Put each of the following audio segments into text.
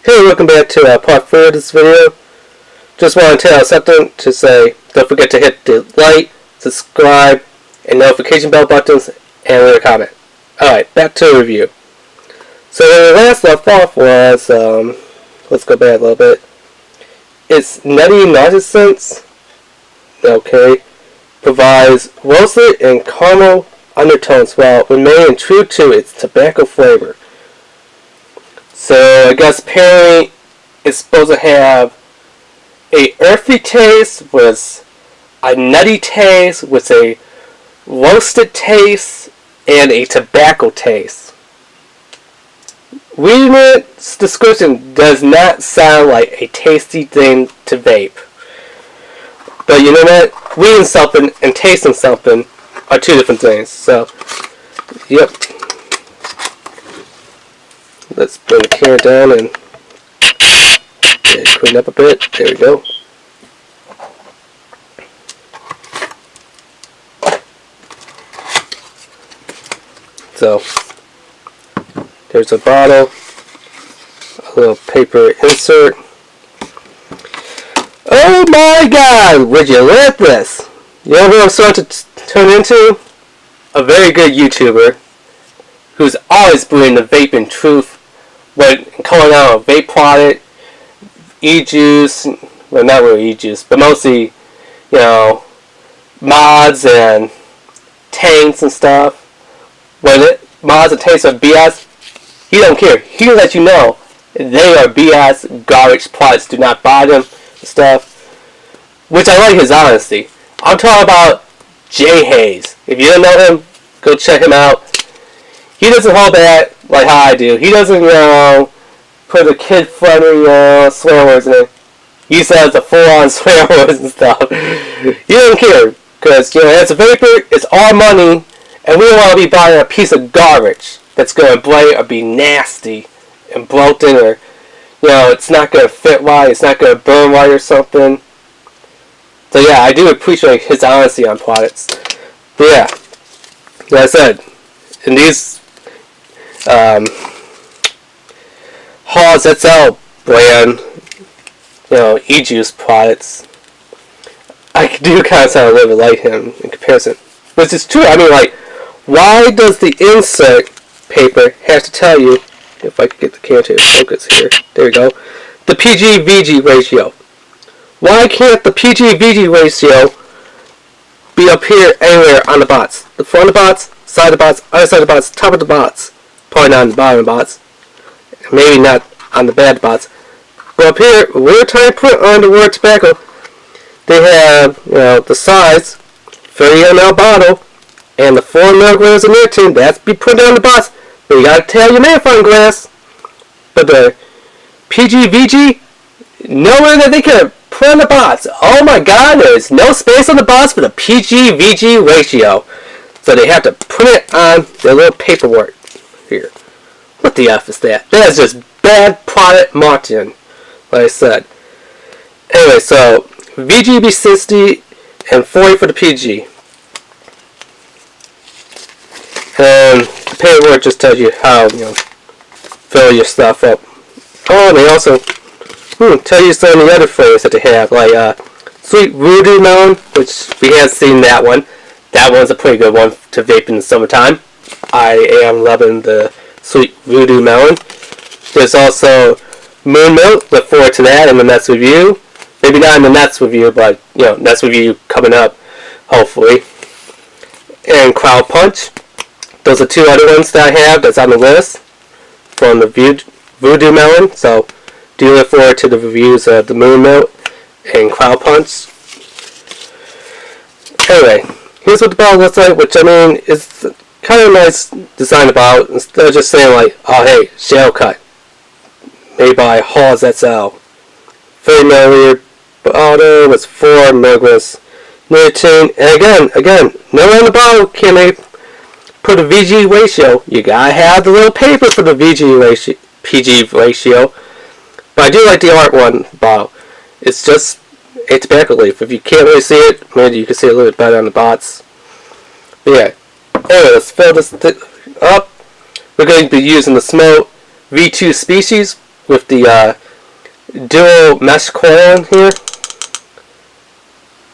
Hey, welcome back to part 4 of this video. Just want to tell you something to say. Don't forget to hit the like, subscribe, and notification bell buttons, and leave a comment. Alright, back to the review. So the last left off was, let's go back a little bit. It's Nutty Nonsense, okay, provides roasted and caramel undertones while remaining true to its tobacco flavor. So I guess apparently it's supposed to have a earthy taste with a nutty taste with a roasted taste and a tobacco taste. Reading its description does not sound like a tasty thing to vape. But you know what? Reading something and tasting something are two different things. So, yep. Let's bring the camera down and clean up a bit. There we go. So, there's a bottle, a little paper insert. Oh my god, would you look at this? You know who I'm starting to turn into? A very good YouTuber who's always bringing the vaping truth when calling out a vape product, e-juice, well not really e-juice, but mostly, you know, mods and tanks and stuff. When mods and tanks are BS, he don't care. He'll let you know they are BS, garbage products. Do not buy them and stuff. Which I like his honesty. I'm talking about Jay Hayes. If you don't know him, go check him out. He doesn't hold back like how I do. He doesn't, you know, put the kid-friendly swear words in it. He says the full-on swear words and stuff. He doesn't care. Because, you know, as a vapor, it's our money, and we don't want to be buying a piece of garbage that's going to break or be nasty and broken, or, you know, it's not going to fit right, it's not going to burn right or something. So yeah, I do appreciate his honesty on products. But yeah, like I said, in these HAUS XL brand, you know, e-juice products, I do kind of sound a little bit like him in comparison. Which is true. I mean, like, why does the insert paper have to tell you, if I could get the camera to focus here, there we go, the PG-VG ratio? Why can't the PG-VG ratio be up here anywhere on the box? The front of the box, side of the box, other side of the box, top of the box. Probably not on the bottom of the box. Maybe not on the bad box. But up here, we're trying to put on the word tobacco. They have, you know, the size, 30 ml bottle, and the 4 milligrams of nicotine. That's be put on the box. But you gotta tell your magnifying glass. But the PG-VG, nowhere that they can put on the box. Oh my god, there's no space on the box for the PG-VG ratio. So they have to put it on their little paperwork here. What the F is that? That is just bad product marketing, like I said. Anyway, so VGB 60 and 40 for the PG. And the paperwork just tells you how, you know, fill your stuff up. Oh, and they also tell you some of the other flavors that they have, like Sweet Voodoo Melon, which we have seen that one. That one's a pretty good one to vape in the summertime. I am loving the Sweet Voodoo Melon. There's also Moon Milk. Look forward to that in the next review. Maybe not in the next review, but, you know, next review coming up, hopefully. And Crowd Punch. Those are two other ones that I have that's on the list from the Voodoo Melon. So do look forward to the reviews of the Moon Milk and Crowd Punch. Anyway, here's what the bottle looks like, which, I mean, is kind of a nice design about. Instead of just saying, like, oh hey, shell cut, made by HAUS XL. 30 milliliter bottle with 4 milligrams nicotine. And again, nowhere on the bottle can they put a VG ratio. You gotta have the little paper for the VG ratio, PG ratio. But I do like the art one bottle. It's just a tobacco leaf. If you can't really see it, maybe you can see it a little bit better on the box. But yeah. Anyway, let's fill this up. We're going to be using the Smoke V2 species with the dual mesh coil in here.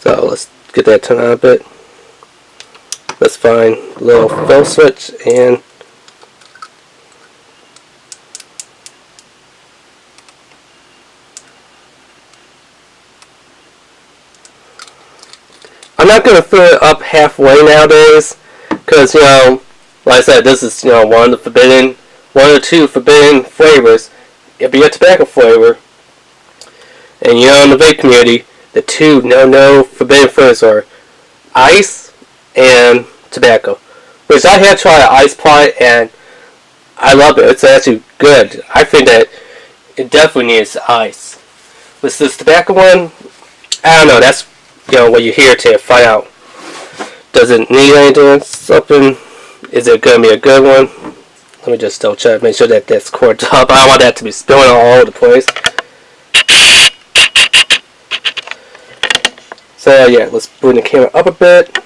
So let's get that turned on a bit. Let's find a little fill switch, and I'm not going to fill it up halfway nowadays, because, you know, like I said, this is, you know, one of the two forbidden flavors. It'll be a tobacco flavor. And, you know, in the vape community, the two no forbidden flavors are ice and tobacco. Which I have tried an ice product, and I love it. It's actually good. I think that it definitely needs ice. With this tobacco one, I don't know, that's, you know, what you're here to find out. Does it need anything? Something? Is it going to be a good one? Let me just double check, make sure that that's corked up. I don't want that to be spilling all over the place. So yeah, let's bring the camera up a bit.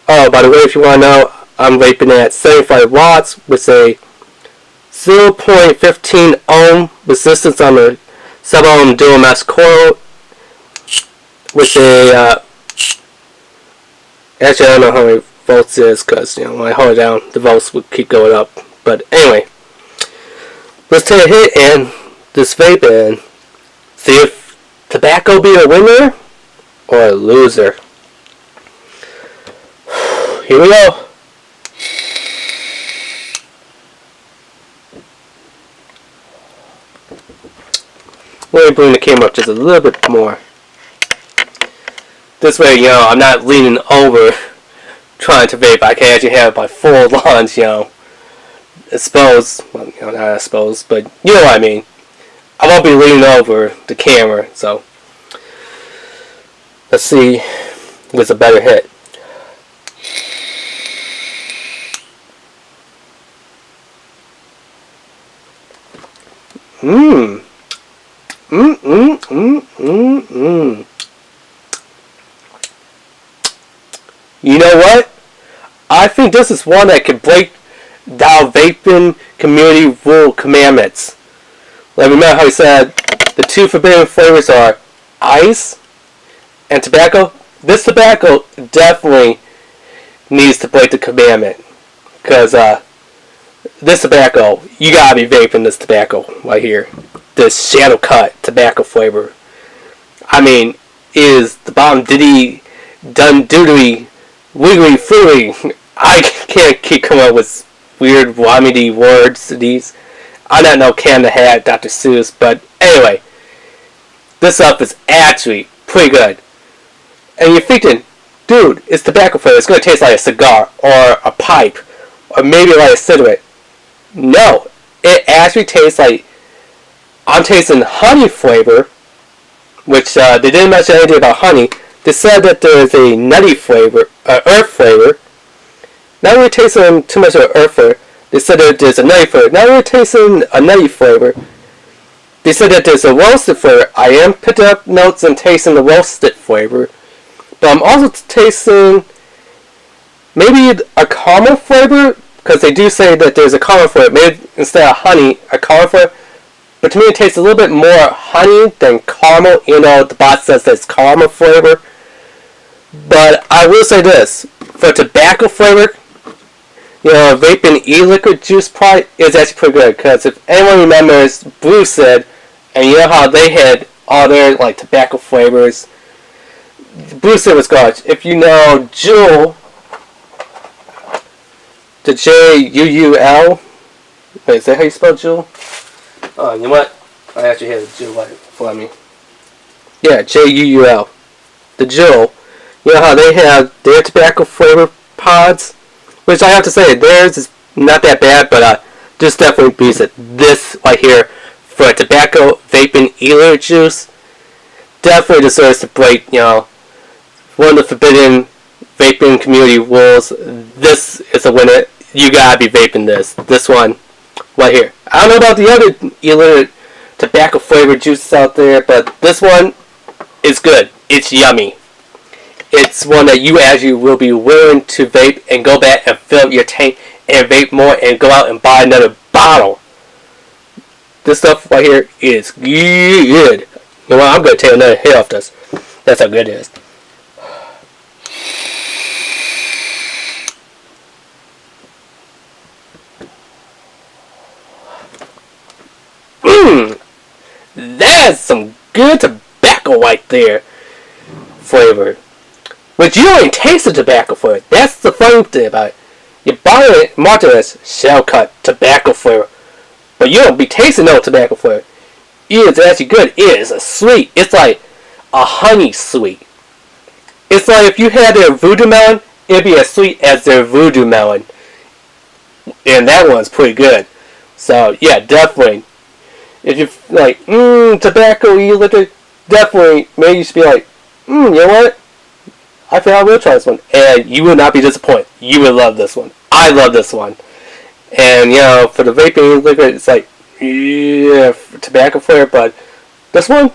Oh, by the way, if you want to know, I'm vaping at 75 watts with a 0.15 ohm resistance on the sub-ohm dual mesh coil with a actually I don't know how many volts it is, because, you know, when I hold it down the volts would keep going up. But anyway, let's take a hit and this vape and see if tobacco be a winner or a loser. Here we go. Let me bring the camera up just a little bit more. This way, you know, I'm not leaning over trying to vape. I can actually have my full lunge, you know. Exposed. Well, you know, not exposed, but you know what I mean. I won't be leaning over the camera, so. Let's see if it's a better hit. You know what? I think this is one that can break down vaping community rule commandments. Like, remember how he said the two forbidden flavors are ice and tobacco? This tobacco definitely needs to break the commandment. Because this tobacco, you gotta be vaping this tobacco right here. This shadow cut tobacco flavor. I mean, is the bomb diddy done doodly wiggly fooey? I can't keep coming up with weird womedy words to these. I don't know Cam the Hat, Dr. Seuss, but anyway, this stuff is actually pretty good. And you're thinking, dude, it's tobacco flavor. It's going to taste like a cigar or a pipe or maybe like a cigarette. No, it actually tastes like, I'm tasting honey flavor, which they didn't mention anything about honey. They said that there is a nutty flavor, earth flavor. Not really tasting too much of earth flavor. They said that there's a nutty flavor. Not really tasting a nutty flavor. They said that there's a roasted flavor. I am picking up notes and tasting the roasted flavor. But I'm also tasting maybe a caramel flavor, because they do say that there's a caramel flavor. Maybe instead of honey, a caramel flavor. But to me, it tastes a little bit more honey than caramel. You know, the box says that it's caramel flavor. But I will say this. For tobacco flavor, you know, vaping e-liquid juice product is actually pretty good. Because if anyone remembers, Bruce said, and you know how they had all their, like, tobacco flavors. Bruce said was garbage. If you know JUul, the JUUL. Wait, is that how you spell JUul? Oh, you know what? I actually had a JUul right for me. Yeah, JUUL. The JUul. You know how they have their tobacco flavor pods? Which I have to say, theirs is not that bad, but this definitely beats it. This right here, for tobacco vaping e-liquid juice, definitely deserves to break, you know, one of the forbidden vaping community rules. This is a winner. You gotta be vaping this. This one right here. I don't know about the other e-liquid tobacco flavored juices out there, but this one is good. It's yummy. It's one that you actually will be willing to vape and go back and fill up your tank and vape more and go out and buy another bottle. This stuff right here is good. You know what? I'm going to take another hit off this. That's how good it is. That's some good tobacco right there. Flavor. But you ain't taste the tobacco flavor. That's the funny thing about it. You buy it, market as shell cut tobacco flavor. But you don't be tasting no tobacco flavor. It is actually good. It is a sweet. It's like a honey sweet. It's like if you had their voodoo melon, it'd be as sweet as their voodoo melon. And that one's pretty good. So yeah, definitely. If you're like, tobacco e-liquor, definitely, maybe you should be like, you know what? I think I will try this one. And you will not be disappointed. You will love this one. I love this one. And, you know, for the vaping e-liquor, it's like, yeah, tobacco flavor, but this one,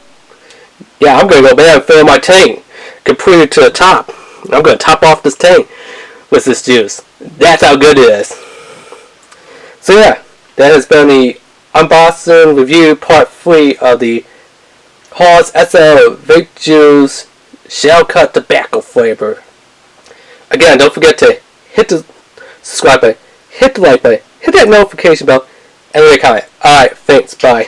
yeah, I'm going to go back and fill my tank. Complete it to the top. I'm going to top off this tank with this juice. That's how good it is. So yeah, that has been the unboxing review part 3 of the HAUS SL Vape Juice Shell Cut Tobacco Flavor. Again, don't forget to hit the subscribe button, hit the like button, hit that notification bell, and leave a comment. Alright, thanks, bye.